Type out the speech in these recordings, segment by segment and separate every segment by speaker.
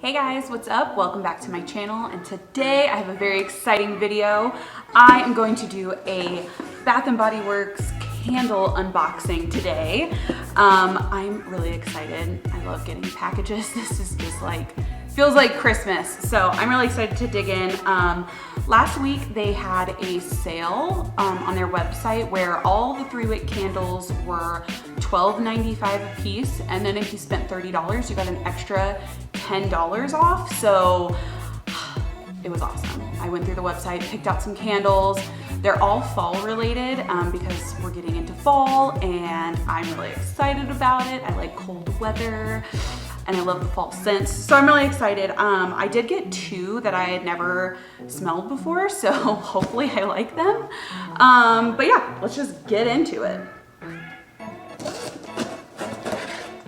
Speaker 1: Hey guys, what's up? Welcome back to my channel, and today I have a very exciting video. I am going to do a Bath & Body Works candle unboxing today. I'm really excited. I love getting packages. This is just like, feels like Christmas. So I'm really excited to dig in. Last week they had a sale on their website where all the 3-wick candles were $12.95 a piece, and then if you spent $30, you got an extra $10 off. So it was awesome. I went through the website, picked out some candles. They're all fall related because we're getting into fall and I'm really excited about it. I like cold weather and I love the fall scents. So I'm really excited. I did get 2 that I had never smelled before, so hopefully I like them. But yeah, let's just get into it.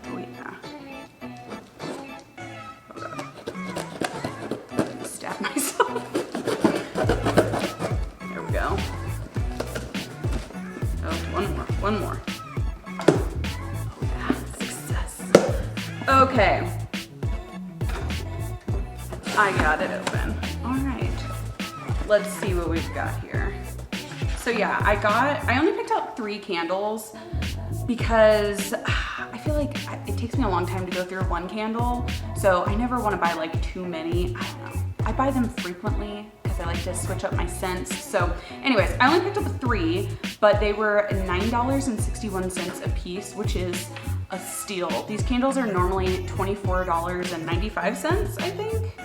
Speaker 1: Oh yeah. Stab myself. There we go. Oh, one more. Oh yeah, success. Okay. I got it open. All right. Let's see what we've got here. So yeah, I only picked out 3 candles because I feel like it takes me a long time to go through one candle. So I never want to buy like too many. I don't know. I buy them frequently because I like to switch up my scents. So anyways, I only picked up 3, but they were $9.61 a piece, which is a steal. These candles are normally $24.95, I think.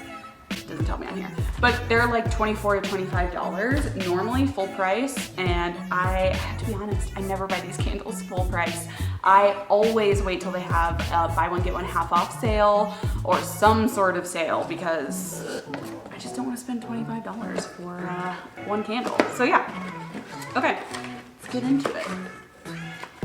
Speaker 1: It doesn't tell me on here, but they're like $24 to $25 normally full price. And I have to be honest, I never buy these candles full price. I always wait till they have a buy one get one half off sale or some sort of sale because I just don't want to spend $25 for one candle. So yeah, okay, let's get into it.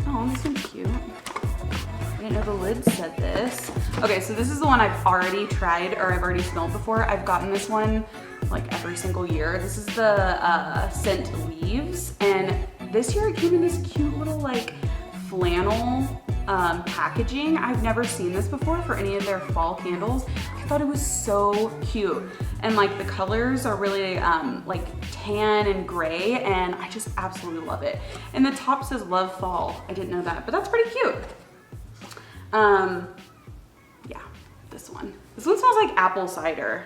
Speaker 1: Oh, this one's cute. I didn't know the lid said this. Okay, so this is the one I've already tried or I've already smelled before. I've gotten this one like every single year. This is the scent Leaves, and this year it came in this cute little like flannel packaging. I've never seen this before for any of their fall candles. I thought it was so cute, and like the colors are really like tan and gray, and I just absolutely love it. And the top says Love Fall. I didn't know that, but that's pretty cute. Yeah, this one smells like apple cider.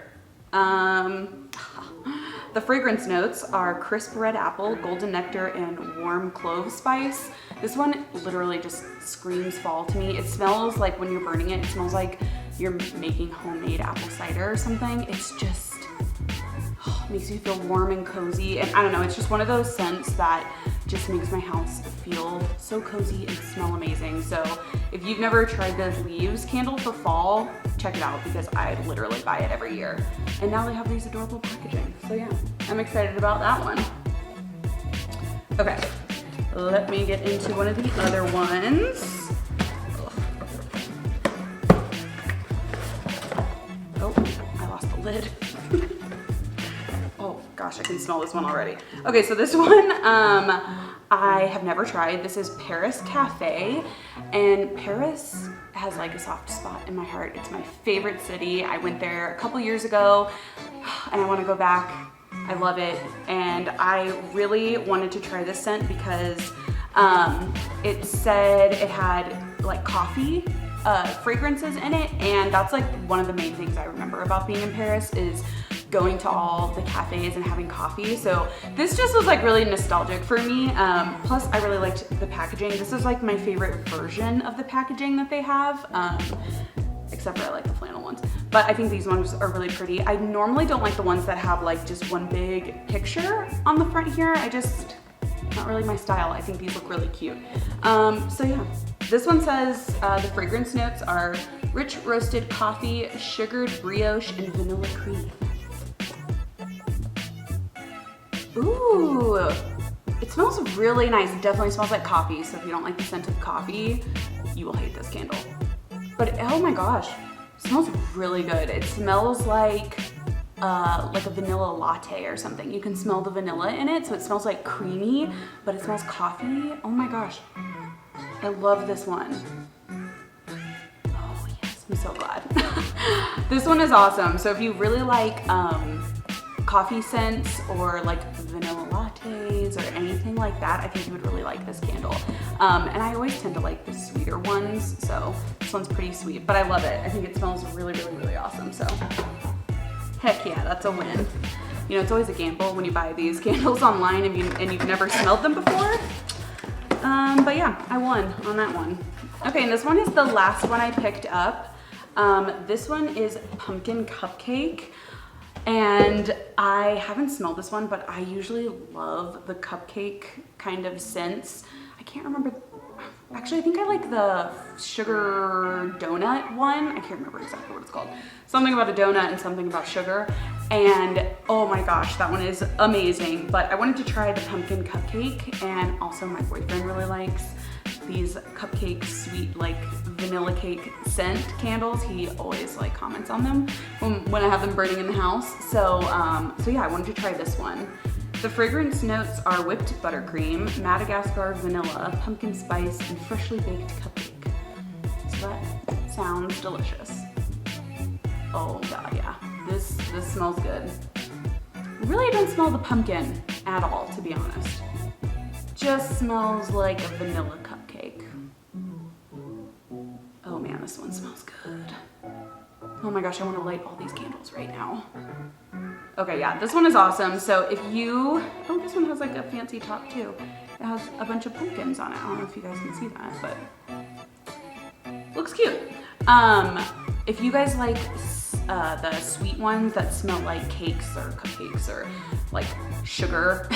Speaker 1: The fragrance notes are crisp red apple, golden nectar, and warm clove spice. This one literally just screams fall to me. It smells like when you're burning it, it smells like you're making homemade apple cider or something. It's just, makes you feel warm and cozy. And I don't know, it's just one of those scents that just makes my house feel so cozy and smell amazing. So if you've never tried the Leaves candle for fall, check it out because I literally buy it every year. And now they have these adorable packaging. So yeah, I'm excited about that one. Okay, let me get into one of the other ones. Oh, I lost the lid. Oh gosh, I can smell this one already. Okay, so this one I have never tried. This is Paris Cafe, and Paris has like a soft spot in my heart. It's my favorite city. I went there a couple years ago and I want to go back. I love it, and I really wanted to try this scent because it said it had like coffee fragrances in it, and that's like one of the main things I remember about being in Paris is going to all the cafes and having coffee. So this just was like really nostalgic for me. Plus I really liked the packaging. This is like my favorite version of the packaging that they have, except for I like the flannel ones. But I think these ones are really pretty. I normally don't like the ones that have like just one big picture on the front here. Not really my style. I think these look really cute. So yeah, this one says the fragrance notes are rich roasted coffee, sugared brioche, and vanilla cream. Ooh, it smells really nice. It definitely smells like coffee. So if you don't like the scent of coffee, you will hate this candle. But oh my gosh, it smells really good. It smells like a vanilla latte or something. You can smell the vanilla in it, so it smells like creamy, but it smells coffee. Oh my gosh, I love this one. Oh yes, I'm so glad. This one is awesome. So if you really like coffee scents or like vanilla lattes or anything like that, I think you would really like this candle. And I always tend to like the sweeter ones, so this one's pretty sweet, but I love it. I think it smells really, really, really awesome. So heck yeah, that's a win. You know, it's always a gamble when you buy these candles online and you've never smelled them before. But yeah, I won on that one. Okay, and this one is the last one I picked up. This one is pumpkin cupcake. And I haven't smelled this one, but I usually love the cupcake kind of scents. I can't remember. Actually, I think I like the sugar donut one. I can't remember exactly what it's called. Something about a donut and something about sugar. And oh my gosh, that one is amazing. But I wanted to try the pumpkin cupcake, and also my boyfriend really likes these cupcake sweet like vanilla cake scent candles. He always like comments on them when I have them burning in the house. So yeah, I wanted to try this one. The fragrance notes are whipped buttercream, Madagascar vanilla, pumpkin spice, and freshly baked cupcake. So that sounds delicious. Oh god, yeah, this smells good. Really, I don't smell the pumpkin at all, to be honest. Just smells like a vanilla cupcake. Oh man, this one smells good. Oh my gosh, I want to light all these candles right now. Okay, yeah, this one is awesome. So if you, oh, this one has like a fancy top too. It has a bunch of pumpkins on it. I don't know if you guys can see that, but looks cute. If you guys like the sweet ones that smell like cakes or cupcakes or like sugar,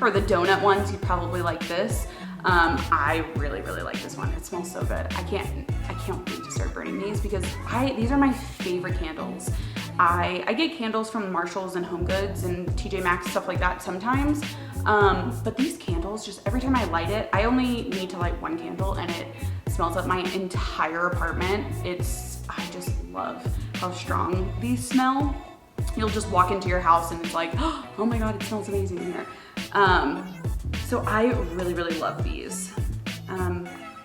Speaker 1: or the donut ones, you probably like this. I really, really like this one. It smells so good. I can't wait to start burning these because these are my favorite candles. I get candles from Marshalls and Home Goods and TJ Maxx, stuff like that sometimes. But these candles, just every time I light it, I only need to light one candle and it smells up my entire apartment. I just love how strong these smell. You'll just walk into your house and it's like, oh my god, it smells amazing in here. So I really, really love these.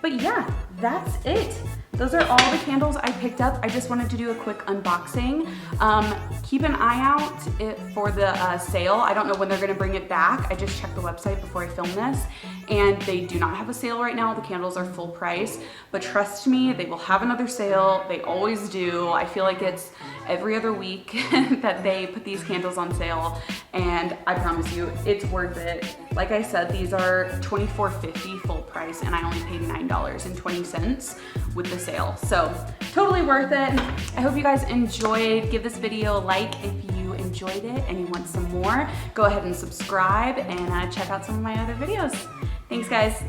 Speaker 1: But yeah, that's it. Those are all the candles I picked up. I just wanted to do a quick unboxing. Keep an eye out for the sale. I don't know when they're gonna bring it back. I just checked the website before I filmed this, and they do not have a sale right now. The candles are full price, but trust me, they will have another sale. They always do. I feel like it's every other week that they put these candles on sale, and I promise you, it's worth it. Like I said, these are $24.50 full price, and I only paid $9.20 with the sale. So totally worth it. I hope you guys enjoyed. Give this video a like if you enjoyed it and you want some more. Go ahead and subscribe and check out some of my other videos. Thanks guys.